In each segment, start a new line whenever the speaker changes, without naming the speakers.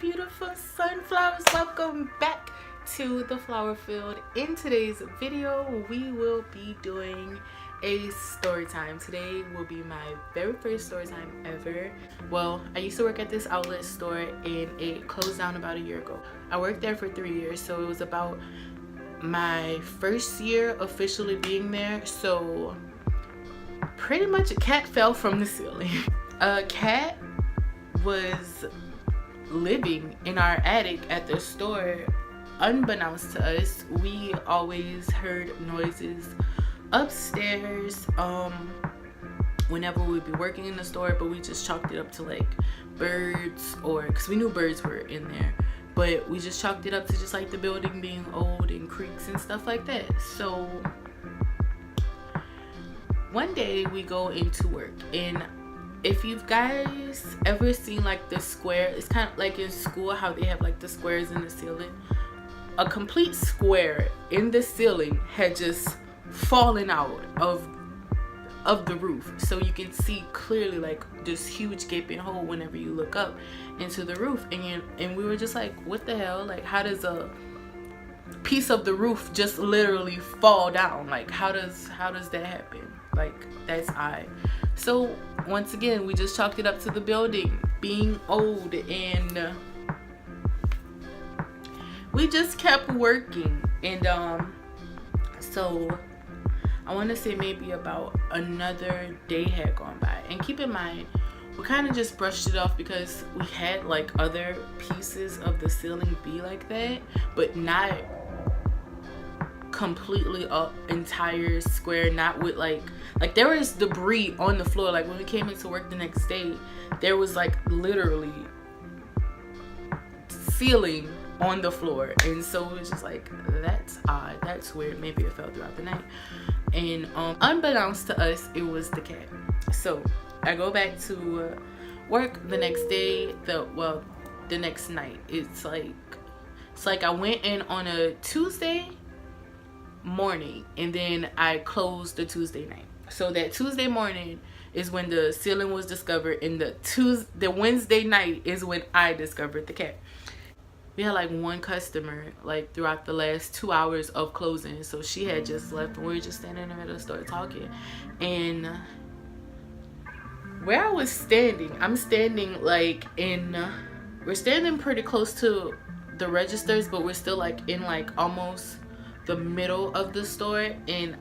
beautiful sunflowers, welcome back to the flower field. In today's video we will be doing a story time. Today will be my very first story time ever. Well, I used to work at this outlet store and it closed down about a year ago. I worked there for 3 years, so it was about my first year officially being there. So pretty much a cat fell from the ceiling. A cat was living in our attic at the store. Unbeknownst to us, we always heard noises upstairs whenever we'd be working in the store, but we just chalked it up to like birds, or because we knew birds were in there, but we just chalked it up to just like the building being old and creaks and stuff like that. So one day we go into work, and if you guys ever seen like the square, it's kind of like in school how they have like the squares in the ceiling. A complete square in the ceiling had just fallen out of the roof, so you can see clearly like this huge gaping hole whenever you look up into the roof. And we were just like, what the hell, like how does a piece of the roof just literally fall down? Like how does that happen? Like that's odd. So once again, we just chalked it up to the building being old, and we just kept working. And so I want to say maybe about another day had gone by, and keep in mind we kind of just brushed it off because we had like other pieces of the ceiling be like that, but not completely entire square, not with like there was debris on the floor. Like when we came into work the next day, there was like literally ceiling on the floor, and so it was just like, that's odd, that's weird, maybe it fell throughout the night. And unbeknownst to us, it was the cat. So I go back to work the next day, the next night. It's like I went in on a Tuesday morning, and then I closed the Tuesday night. So that Tuesday morning is when the ceiling was discovered, and the Wednesday night is when I discovered the cat. We had like one customer like throughout the last 2 hours of closing, so she had just left, and we were just standing in the middle of the store talking. And where I was standing, I'm standing like we're standing pretty close to the registers, but we're still like in like almost the middle of the store. And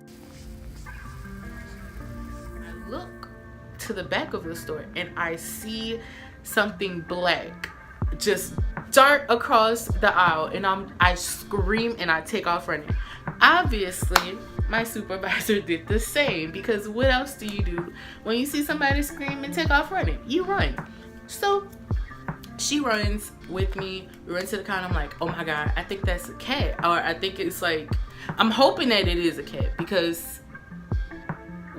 I look to the back of the store, and I see something black just dart across the aisle, and I scream and I take off running. Obviously my supervisor did the same, because what else do you do when you see somebody scream and take off running? You run. So she runs with me. We run to the counter. I'm like, oh my god, I think that's a cat, or I think it's like, I'm hoping that it is a cat, because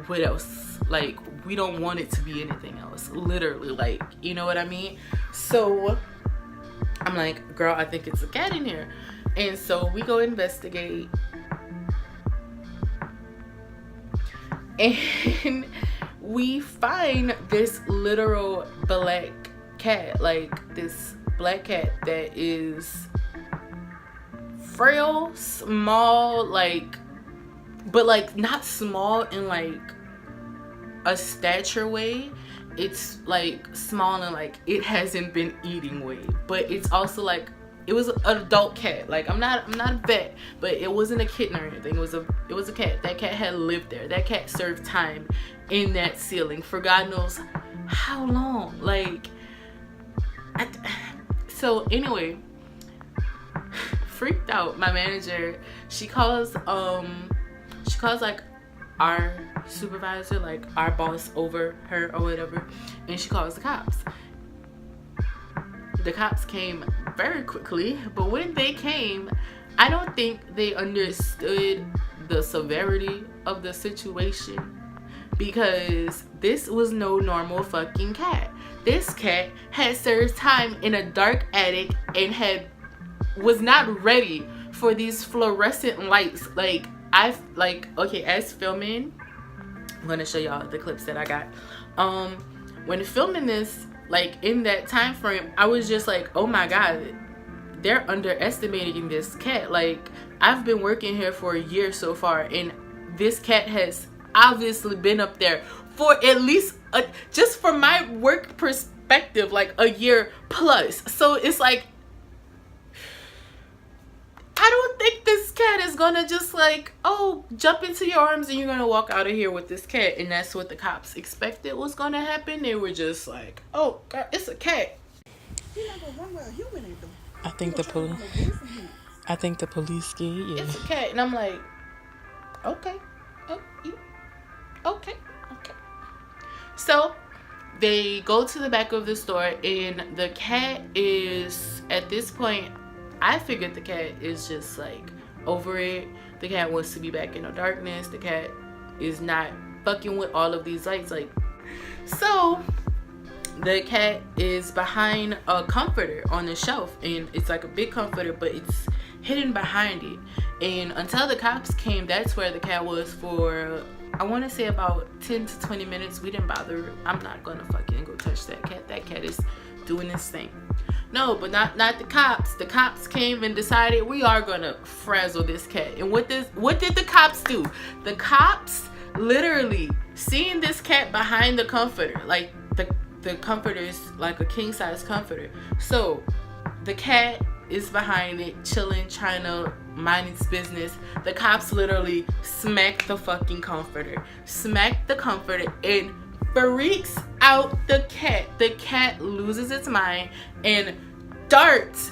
what else? Like, we don't want it to be anything else, literally, like, you know what I mean? So I'm like, girl, I think it's a cat in here. And so we go investigate, and we find this literal black cat, like this black cat that is frail, small, like, but like not small in like a stature way. It's like small and like it hasn't been eating way, but it's also like, it was an adult cat. Like I'm not a vet, but it wasn't a kitten or anything. It was a cat. That cat had lived there. That cat served time in that ceiling for God knows how long. Like so anyway, freaked out, my manager, she calls like our supervisor, like our boss over her or whatever, and she calls the cops. The cops came very quickly, but when they came, I don't think they understood the severity of the situation, because this was no normal fucking cat. This cat had served time in a dark attic and was not ready for these fluorescent lights. Okay, as filming, I'm gonna show y'all the clips that I got. When filming this, like in that time frame, I was just like, oh my god, they're underestimating this cat. Like, I've been working here for a year so far, and this cat has obviously been up there for at least just from my work perspective, like a year plus. So it's like, I don't think this cat is gonna just like, oh, jump into your arms and you're gonna walk out of here with this cat. And that's what the cops expected was gonna happen. They were just like, oh god, it's a cat. I think the police scared. Yeah, it's a cat. And I'm like, okay, okay. So they go to the back of the store, and the cat is, at this point, I figured the cat is just like over it. The cat wants to be back in the darkness. The cat is not fucking with all of these lights. Like, so the cat is behind a comforter on the shelf, and it's like a big comforter, but it's hidden behind it. And until the cops came, that's where the cat was for, I want to say, about 10 to 20 minutes. We didn't bother. I'm not gonna fucking go touch that cat. That cat is doing this thing. No, but not the cops. The cops came and decided we are gonna frazzle this cat. And what did the cops do? The cops literally seeing this cat behind the comforter, like the comforter is like a king size comforter. So the cat is behind it, chilling, trying to mind its business. The cops literally smack the fucking comforter, and freaks out the cat. The cat loses its mind and darts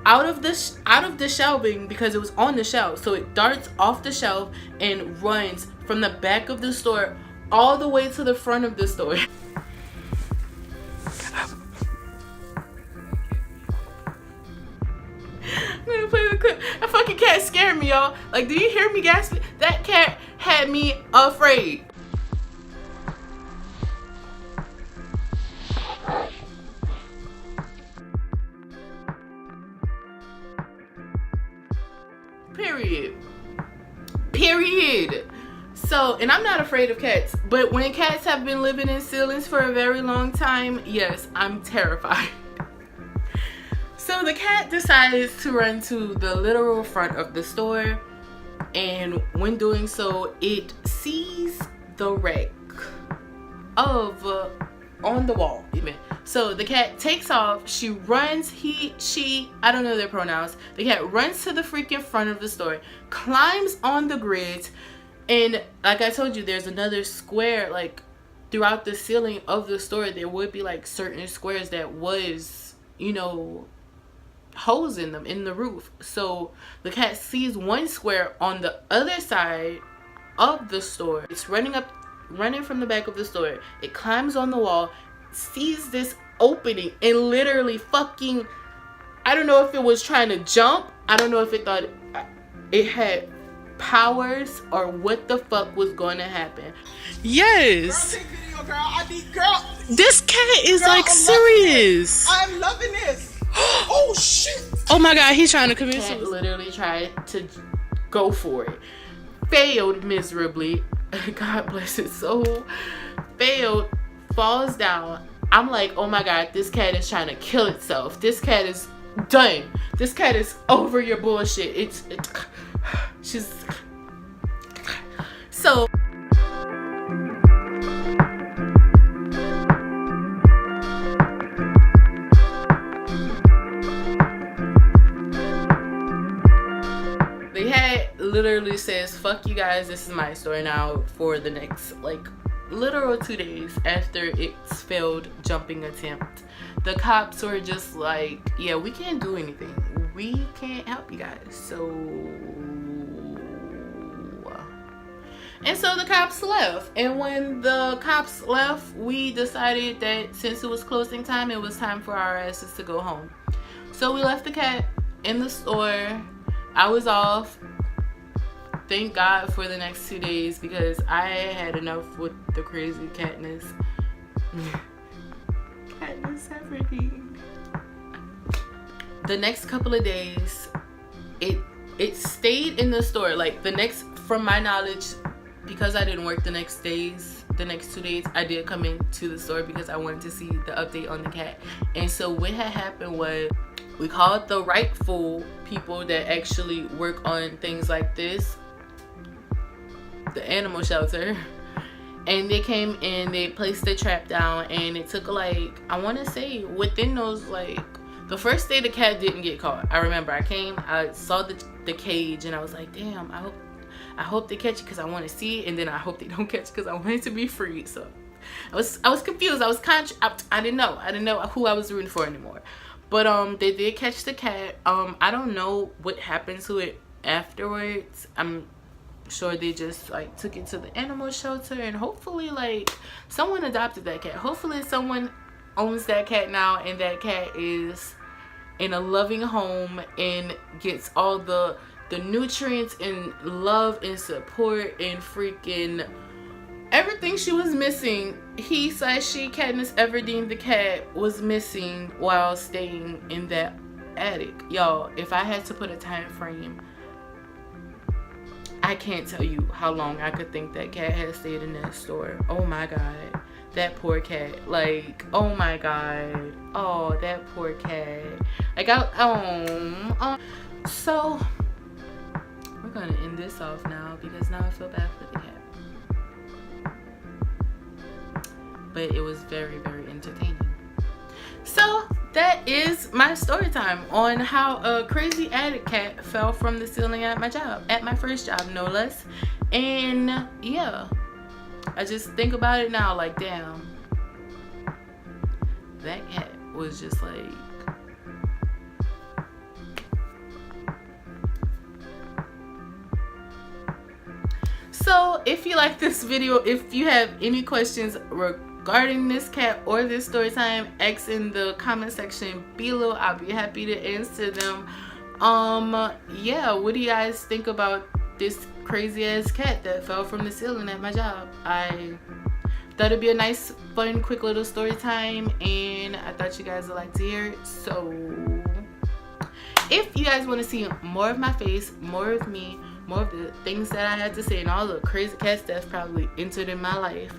out of the shelving, because it was on the shelf. So it darts off the shelf and runs from the back of the store all the way to the front of the store. I'm gonna play the clip. That fucking cat scared me, y'all. Like, do you hear me gasping? That cat had me afraid. Period. So, and I'm not afraid of cats, but when cats have been living in ceilings for a very long time, yes, I'm terrified. So the cat decides to run to the literal front of the store, and when doing so, it sees the wreck of on the wall even. So the cat takes off. She runs. She, I don't know their pronouns. The cat runs to the freaking front of the store, climbs on the grids, and like I told you, there's another square, like throughout the ceiling of the store there would be like certain squares that was, you know, holes in them in the roof. So the cat sees one square on the other side of the store. It's running from the back of the store. It climbs on the wall, sees this opening, and literally fucking, I don't know if it was trying to jump. I don't know if it thought it had powers or what the fuck was going to happen. Yes.
Girl, take video, girl. I need, girl.
This cat is girl, like serious.
I'm loving this. Oh shit.
Oh my god, he's trying to commit suicide. Literally tried to go for it. Failed miserably. God bless his soul. Failed. Falls down. I'm like, oh my god, this cat is trying to kill itself. This cat is done. This cat is over your bullshit. She's so. Literally says, fuck you guys, this is my store now for the next like literal 2 days after its failed jumping attempt. The cops were just like, yeah, we can't do anything, we can't help you guys. So, and so the cops left, and when the cops left, we decided that since it was closing time, it was time for our asses to go home. So we left the cat in the store. I was off. Thank God for the next 2 days, because I had enough with the crazy catness. Catness everything. The next couple of days, it stayed in the store. Like the next, from my knowledge, because I didn't work the next days, the next 2 days, I did come into the store because I wanted to see the update on the cat. And so what had happened was, we called the rightful people that actually work on things like this, the animal shelter, and they came in, they placed the trap down, and it took like, I want to say within those, like, the first day the cat didn't get caught. I remember I came, I saw the cage, and I was like, damn, I hope they catch it because I want to see it, and then I hope they don't catch it because I want it to be free. So I was confused. I was I didn't know who I was rooting for anymore. But they did catch the cat. I don't know what happened to it afterwards. I'm sure they just like took it to the animal shelter, and hopefully like someone adopted that cat. Hopefully someone owns that cat now, and that cat is in a loving home and gets all the nutrients and love and support and freaking everything she was missing. He / she, Katniss Everdeen the cat, was missing while staying in that attic. Y'all, if I had to put a time frame, I can't tell you how long I could think that cat had stayed in that store. Oh my god, that poor cat. Like, oh my god, oh, that poor cat. Like, so we're gonna end this off now because now I feel bad for the cat. But it was very, very entertaining. So that is my story time on how a crazy attic cat fell from the ceiling at my job, at my first job, no less. And yeah, I just think about it now, like, damn, that cat was just like, so if you like this video, if you have any questions regarding this cat or this story time, X in the comment section below. I'll be happy to answer them. Yeah, what do you guys think about this crazy ass cat that fell from the ceiling at my job? I thought it'd be a nice, fun, quick little story time, and I thought you guys would like to hear it. So if you guys want to see more of my face, more of me, more of the things that I had to say, and all the crazy cat stuff probably entered in my life,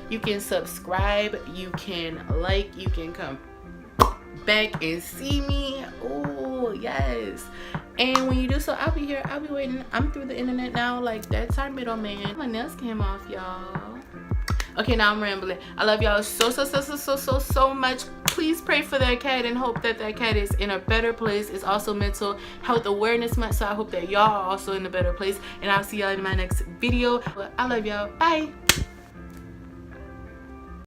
you can subscribe, you can like, you can come back and see me. Oh yes. And when you do so, I'll be here, I'll be waiting. I'm through the internet now, like that's our middleman. My nails came off, y'all. Okay, now I'm rambling. I love y'all so much. Please pray for that cat and hope that that cat is in a better place. It's also Mental Health Awareness Month, so I hope that y'all are also in a better place. And I'll see y'all in my next video. I love y'all. Bye.